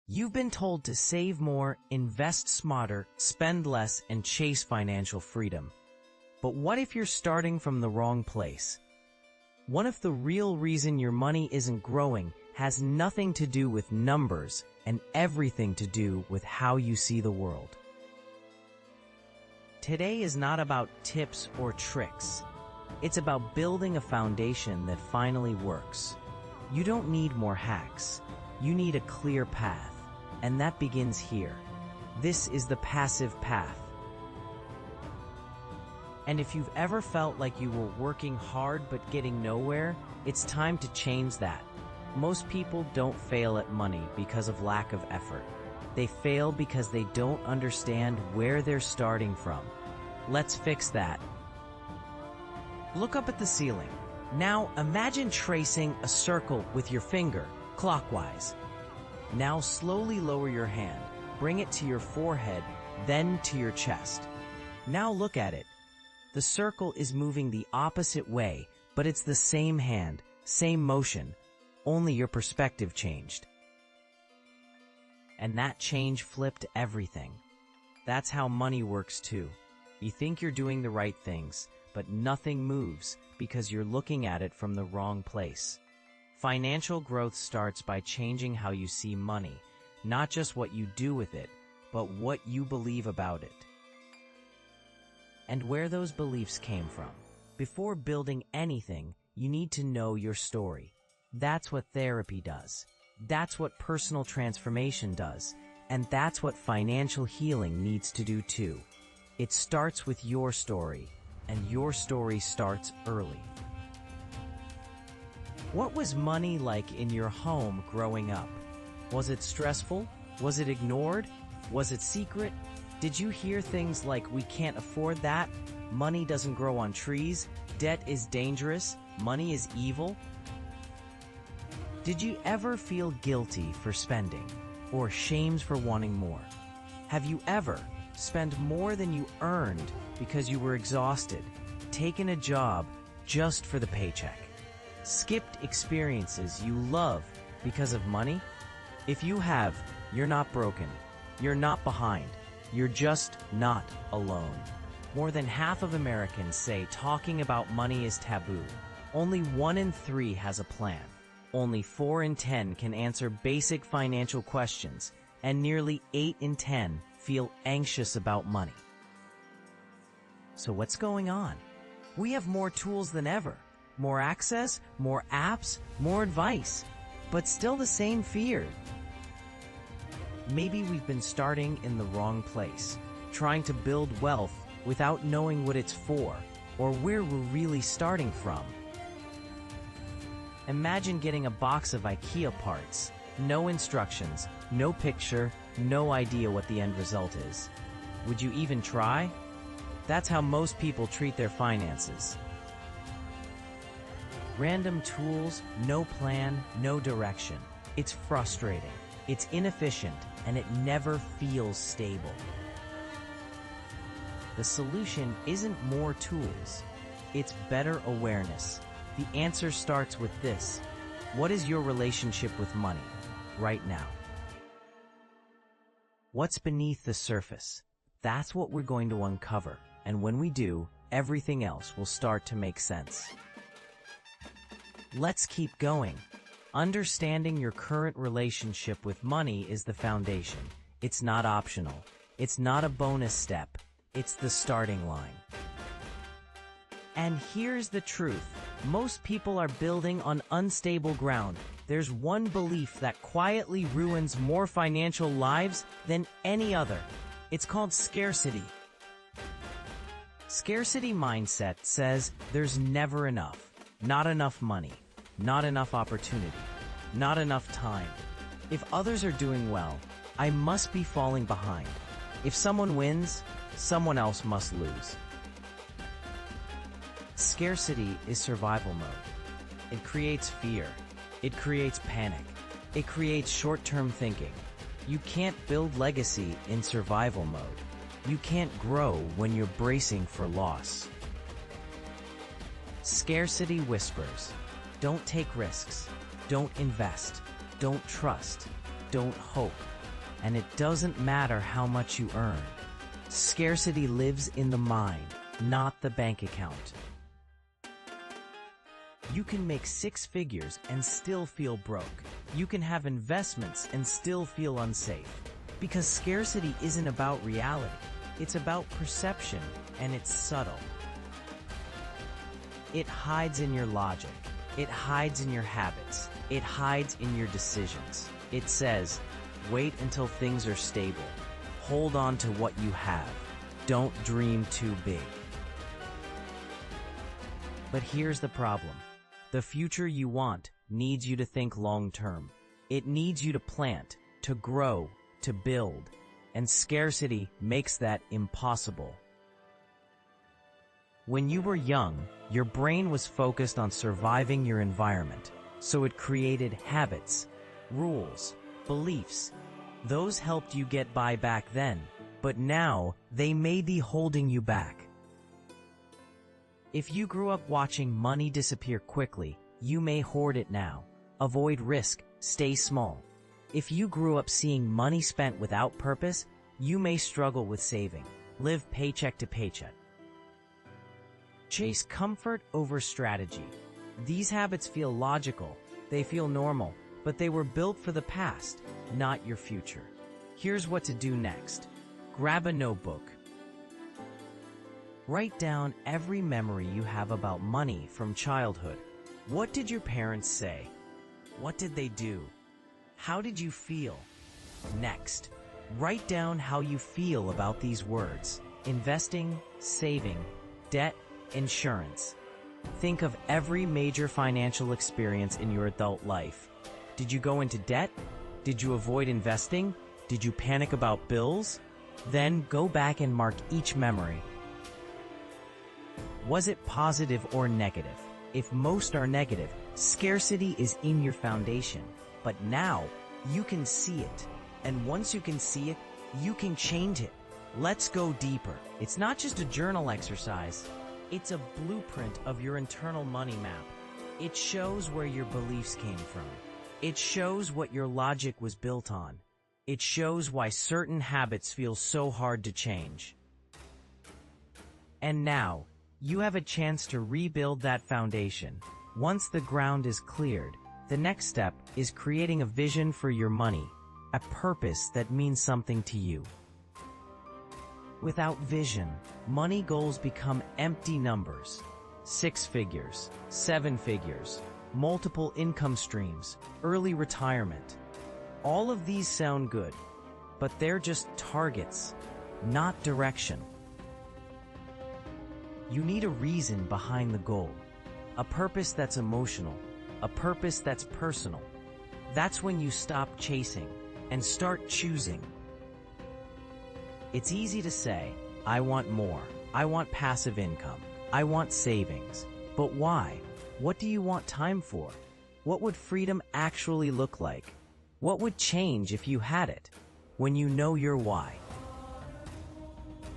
You've been told to save more, invest smarter, spend less, and chase financial freedom. But what if you're starting from the wrong place? What if the real reason your money isn't growing has nothing to do with numbers and everything to do with how you see the world? Today is not about tips or tricks. It's about building a foundation that finally works. You don't need more hacks. You need a clear path. And that begins here. This is the passive path. And if you've ever felt like you were working hard but getting nowhere, it's time to change that. Most people don't fail at money because of lack of effort. They fail because they don't understand where they're starting from. Let's fix that. Look up at the ceiling. Now imagine tracing a circle with your finger, clockwise. Now slowly lower your hand, bring it to your forehead, then to your chest. Now look at it. The circle is moving the opposite way, but it's the same hand, same motion, only your perspective changed. And that change flipped everything. That's how money works too. You think you're doing the right things, but nothing moves because you're looking at it from the wrong place. Financial growth starts by changing how you see money, not just what you do with it, but what you believe about it. And where those beliefs came from. Before building anything, you need to know your story. That's what therapy does. That's what personal transformation does. And that's what financial healing needs to do too. It starts with your story, and your story starts early. What was money like in your home growing up? Was it stressful? Was it ignored? Was it secret? Did you hear things like, "We can't afford that," "Money doesn't grow on trees," "Debt is dangerous," "Money is evil"? Did you ever feel guilty for spending, or shamed for wanting more? Have you ever spent more than you earned because you were exhausted, taken a job just for the paycheck? Skipped experiences you love because of money? If you have, you're not broken. You're not behind. You're just not alone. More than half of Americans say talking about money is taboo. Only 1 in 3 has a plan. Only 4 in 10 can answer basic financial questions, and nearly 8 in 10 feel anxious about money. So what's going on? We have more tools than ever. More access, more apps, more advice, but still the same fear. Maybe we've been starting in the wrong place, trying to build wealth without knowing what it's for, or where we're really starting from. Imagine getting a box of IKEA parts, no instructions, no picture, no idea what the end result is. Would you even try? That's how most people treat their finances. Random tools, no plan, no direction. It's frustrating, it's inefficient, and it never feels stable. The solution isn't more tools, it's better awareness. The answer starts with this. What is your relationship with money right now? What's beneath the surface? That's what we're going to uncover, and when we do, everything else will start to make sense. Let's keep going. Understanding your current relationship with money is the foundation. It's not optional. It's not a bonus step. It's the starting line. And here's the truth. Most people are building on unstable ground. There's one belief that quietly ruins more financial lives than any other. It's called scarcity. Scarcity mindset says there's never enough. Not enough money, not enough opportunity, not enough time. If others are doing well, I must be falling behind. If someone wins, someone else must lose. Scarcity is survival mode. It creates fear. It creates panic. It creates short-term thinking. You can't build legacy in survival mode. You can't grow when you're bracing for loss. Scarcity whispers, don't take risks, don't invest, don't trust. don't hope. And it doesn't matter how much you earn. Scarcity lives in the mind, not the bank account. You can make 6 figures and still feel broke. You can have investments and still feel unsafe. Because scarcity isn't about reality. It's about perception, and it's subtle. It hides in your logic. It hides in your habits. It hides in your decisions. It says, wait until things are stable. Hold on to what you have. Don't dream too big. But here's the problem. The future you want needs you to think long-term. It needs you to plant, to grow, to build. And scarcity makes that impossible. When you were young, your brain was focused on surviving your environment, so it created habits, rules, beliefs. Those helped you get by back then, but now they may be holding you back. If you grew up watching money disappear quickly, you may hoard it now. Avoid risk, stay small. If you grew up seeing money spent without purpose, you may struggle with saving. Live paycheck to paycheck. Chase comfort over strategy. These habits feel logical, they feel normal, but they were built for the past, not your future. Here's what to do next. Grab a notebook. Write down every memory you have about money from childhood. What did your parents say? What did they do? How did you feel? Next, write down how you feel about these words: investing, saving, debt, insurance. Think of every major financial experience in your adult life. Did you go into debt? Did you avoid investing? Did you panic about bills? Then go back and mark each memory. Was it positive or negative? If most are negative, scarcity is in your foundation. But now, you can see it. And once you can see it, you can change it. Let's go deeper. It's not just a journal exercise. It's a blueprint of your internal money map. It shows where your beliefs came from. It shows what your logic was built on. It shows why certain habits feel so hard to change. And now, you have a chance to rebuild that foundation. Once the ground is cleared, the next step is creating a vision for your money, a purpose that means something to you. Without vision, money goals become empty numbers. 6 figures, 7 figures, multiple income streams, early retirement. All of these sound good, but they're just targets, not direction. You need a reason behind the goal, a purpose that's emotional, a purpose that's personal. That's when you stop chasing and start choosing. It's easy to say, I want more, I want passive income, I want savings. But why? What do you want time for? What would freedom actually look like? What would change if you had it? When you know your why,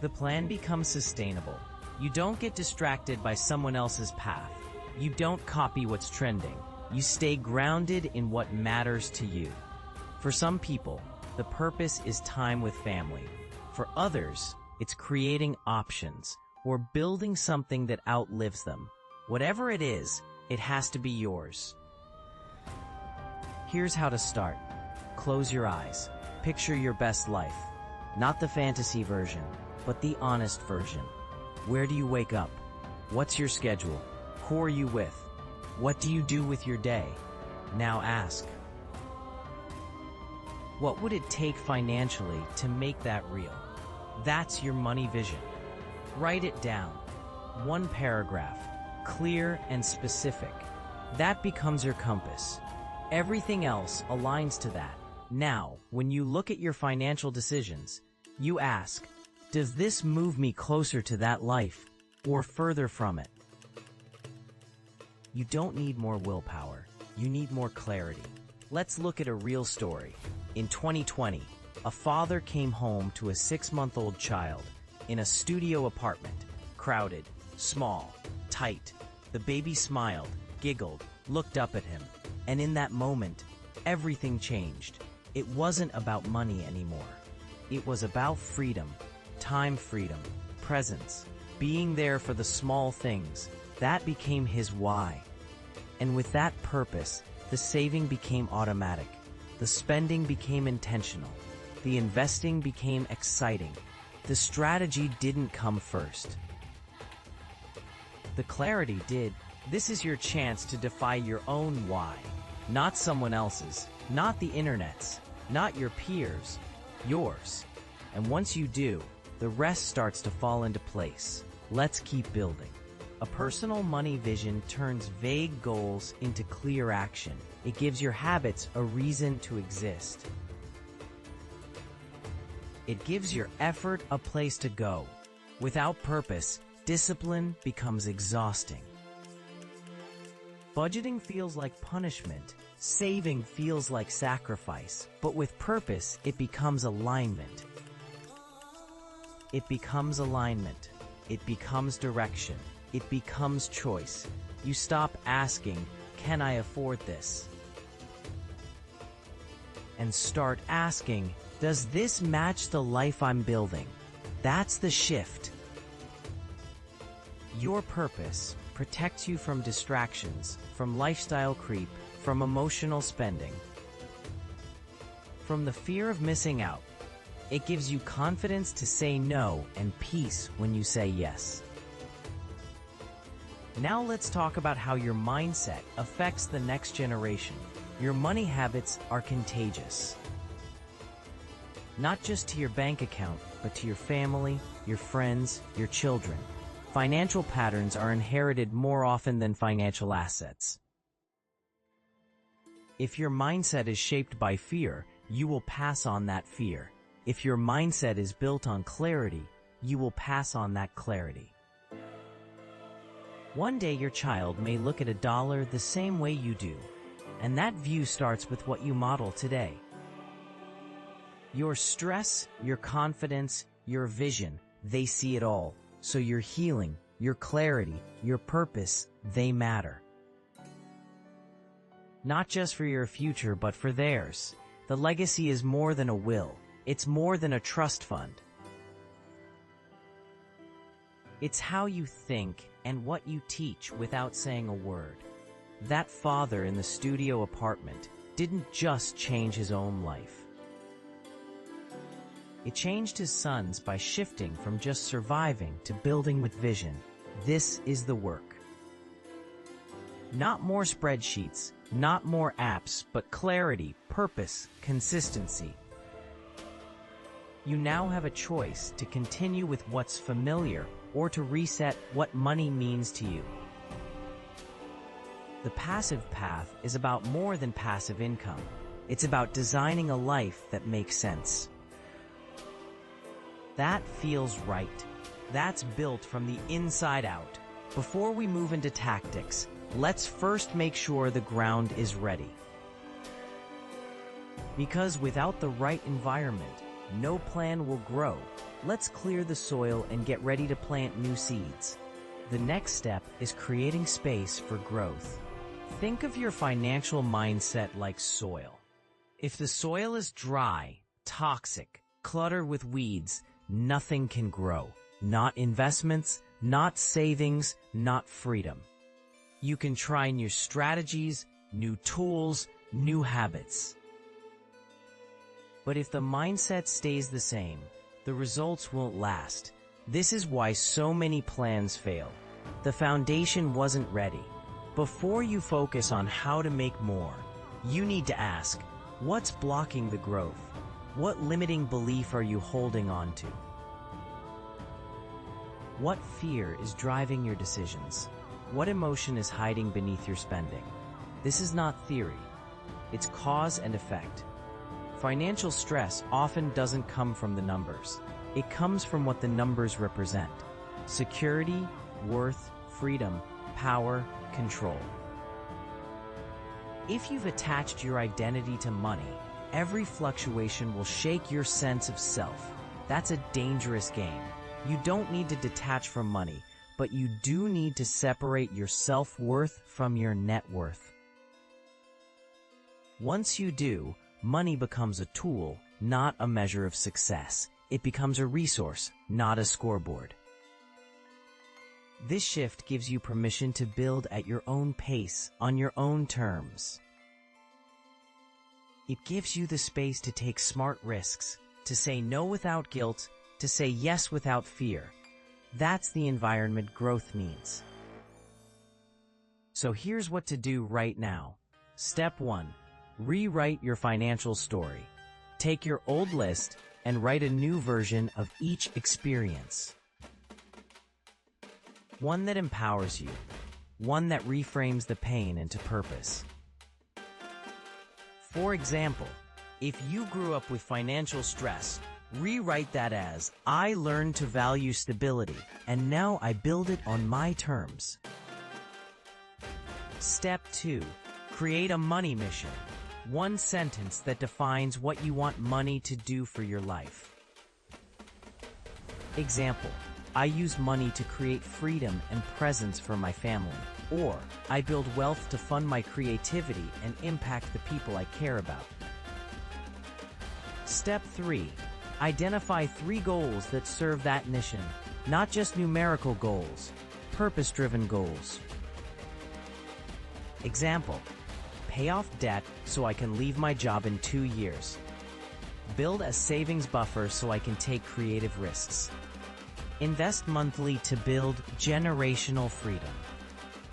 the plan becomes sustainable. You don't get distracted by someone else's path. You don't copy what's trending. You stay grounded in what matters to you. For some people, the purpose is time with family. For others, it's creating options or building something that outlives them. Whatever it is, it has to be yours. Here's how to start. Close your eyes. Picture your best life. Not the fantasy version, but the honest version. Where do you wake up? What's your schedule? Who are you with? What do you do with your day? Now ask, what would it take financially to make that real? That's your money vision. Write it down. One paragraph, clear and specific. That becomes your compass. Everything else aligns to that. Now, when you look at your financial decisions, you ask, does this move me closer to that life or further from it? You don't need more willpower. You need more clarity. Let's look at a real story. In 2020, a father came home to a 6-month-old child in a studio apartment, crowded, small, tight. The baby smiled, giggled, looked up at him, and in that moment, everything changed. It wasn't about money anymore. It was about freedom, time freedom, presence, being there for the small things. That became his why. And with that purpose, the saving became automatic. The spending became intentional. The investing became exciting. The strategy didn't come first. The clarity did. This is your chance to defy your own why. Not someone else's, not the internet's, not your peers, yours. And once you do, the rest starts to fall into place. Let's keep building. A personal money vision turns vague goals into clear action. It gives your habits a reason to exist. It gives your effort a place to go. Without purpose, discipline becomes exhausting. Budgeting feels like punishment. Saving feels like sacrifice. But with purpose, it becomes alignment. It becomes alignment. It becomes direction. It becomes choice. You stop asking, can I afford this? And start asking, does this match the life I'm building? That's the shift. Your purpose protects you from distractions, from lifestyle creep, from emotional spending, from the fear of missing out. It gives you confidence to say no and peace when you say yes. Now let's talk about how your mindset affects the next generation. Your money habits are contagious. Not just to your bank account, but to your family, your friends, your children. Financial patterns are inherited more often than financial assets. If your mindset is shaped by fear, you will pass on that fear. If your mindset is built on clarity, you will pass on that clarity. One day your child may look at $1 the same way you do, and that view starts with what you model today. Your stress, your confidence, your vision, they see it all. So your healing, your clarity, your purpose, they matter. Not just for your future, but for theirs. The legacy is more than a will. It's more than a trust fund. It's how you think and what you teach without saying a word. That father in the studio apartment didn't just change his own life. It changed his sons by shifting from just surviving to building with vision. This is the work. Not more spreadsheets, not more apps, but clarity, purpose, consistency. You now have a choice to continue with what's familiar or to reset what money means to you. The passive path is about more than passive income. It's about designing a life that makes sense. That feels right. That's built from the inside out. Before we move into tactics, let's first make sure the ground is ready. Because without the right environment, no plan will grow. Let's clear the soil and get ready to plant new seeds. The next step is creating space for growth. Think of your financial mindset like soil. If the soil is dry, toxic, cluttered with weeds, nothing can grow. Not investments, not savings, not freedom. You can try new strategies, new tools, new habits. But if the mindset stays the same, the results won't last. This is why so many plans fail. The foundation wasn't ready. Before you focus on how to make more, you need to ask, what's blocking the growth? What limiting belief are you holding on to? What fear is driving your decisions? What emotion is hiding beneath your spending? This is not theory. It's cause and effect. Financial stress often doesn't come from the numbers. It comes from what the numbers represent. Security, worth, freedom, power, control. If you've attached your identity to money, every fluctuation will shake your sense of self. That's a dangerous game. You don't need to detach from money, but you do need to separate your self-worth from your net worth. Once you do, Money becomes a tool, not a measure of success. It becomes a resource, not a scoreboard. This shift gives you permission to build at your own pace, on your own terms. It gives you the space to take smart risks, to say no without guilt, to say yes without fear. That's the environment growth means. So here's what to do right now. Step 1. Rewrite your financial story. Take your old list and write a new version of each experience. One that empowers you. One that reframes the pain into purpose. For example, if you grew up with financial stress, rewrite that as, I learned to value stability, and now I build it on my terms. Step 2. Create a money mission. One sentence that defines what you want money to do for your life. Example, I use money to create freedom and presence for my family. Or, I build wealth to fund my creativity and impact the people I care about. Step 3. Identify 3 goals that serve that mission, not just numerical goals, purpose-driven goals. Example, pay off debt so I can leave my job in 2 years. Build a savings buffer so I can take creative risks. Invest monthly to build generational freedom.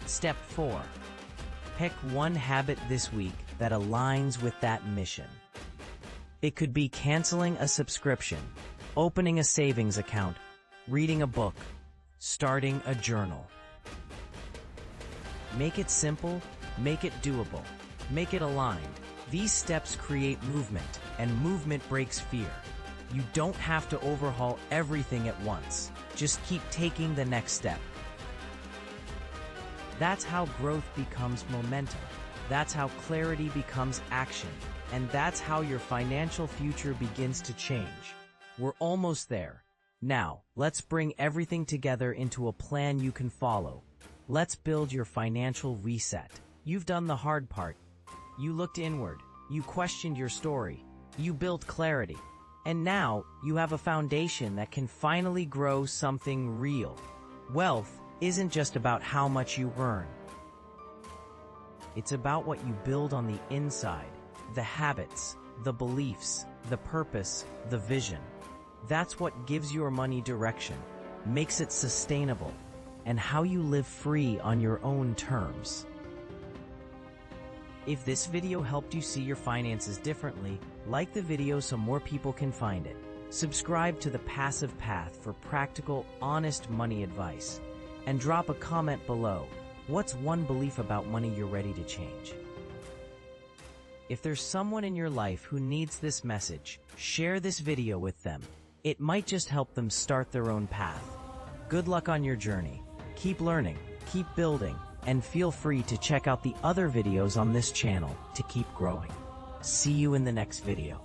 Step 4. Pick one habit this week that aligns with that mission. It could be canceling a subscription, opening a savings account, reading a book, starting a journal. Make it simple, make it doable, make it aligned. These steps create movement, and movement breaks fear. You don't have to overhaul everything at once. Just keep taking the next step. That's how growth becomes momentum. That's how clarity becomes action. And that's how your financial future begins to change. We're almost there. Now, let's bring everything together into a plan you can follow. Let's build your financial reset. You've done the hard part. You looked inward. You questioned your story. You built clarity. And now, you have a foundation that can finally grow something real. Wealth isn't just about how much you earn. It's about what you build on the inside. The habits, the beliefs, the purpose, the vision. That's what gives your money direction, makes it sustainable, and how you live free on your own terms. If this video helped you see your finances differently, like the video so more people can find it. Subscribe to The Passive Path for practical, honest money advice. And drop a comment below. What's one belief about money you're ready to change? If there's someone in your life who needs this message, share this video with them. It might just help them start their own path. Good luck on your journey. Keep learning, keep building, and feel free to check out the other videos on this channel to keep growing. See you in the next video.